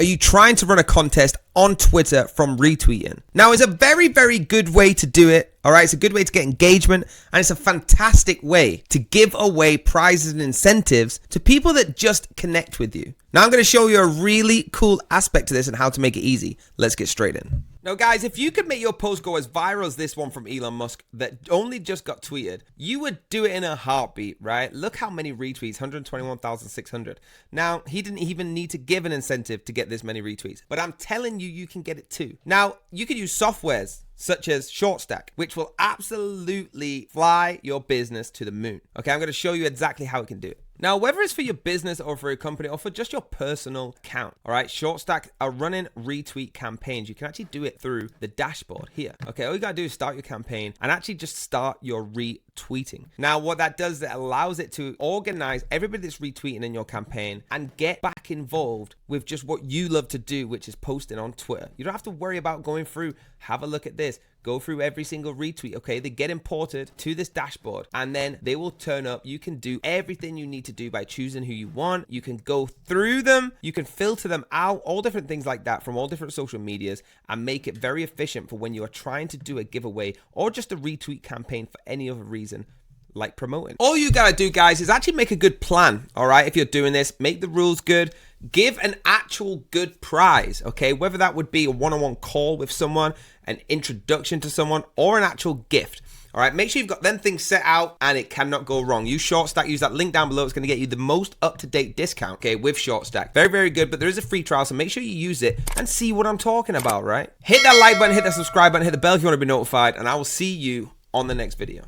Are you trying to run a contest on Twitter from retweeting? Now, it's a very, very good way to do it. All right, it's a good way to get engagement, and it's a fantastic way to give away prizes and incentives to people that just connect with you. Now, I'm going to show you a really cool aspect to this and how to make it easy. Let's get straight in. Now, guys, if you could make your post go as viral as this one from Elon Musk that only just got tweeted, you would do it in a heartbeat, right? Look how many retweets, 121,600. Now, he didn't even need to give an incentive to get this many retweets, but I'm telling you, you can get it too. Now, you can use softwares such as ShortStack, which will absolutely fly your business to the moon. Okay, I'm going to show you exactly how it can do it. Now, whether it's for your business or for a company or for just your personal account, all right, ShortStack are running retweet campaigns. You can actually do it through the dashboard here. Okay, all you got to do is start your campaign and actually just start your retweeting. Now, what that does is it allows it to organize everybody that's retweeting in your campaign and get back involved with just what you love to do, which is posting on Twitter. You don't have to worry about going through, have a look at this, go through every single retweet. Okay, they get imported to this dashboard and then they will turn up. You can do everything you need to do by choosing who you want. You can go through them, you can filter them out, all different things like that from all different social medias, and make it very efficient for when you are trying to do a giveaway or just a retweet campaign for any other reason, like promoting. All you gotta do, guys, is actually make a good plan. All right, if you're doing this, make the rules good, give an actual good prize. Okay, whether that would be a one-on-one call with someone, an introduction to someone, or an actual gift. All right, make sure you've got them things set out and it cannot go wrong. Use ShortStack, use that link down below. It's going to get you the most up-to-date discount, okay, with ShortStack. Very, very good, but there is a free trial, so make sure you use it and see what I'm talking about, right? Hit that like button, hit that subscribe button, hit the bell if you want to be notified, and I will see you on the next video.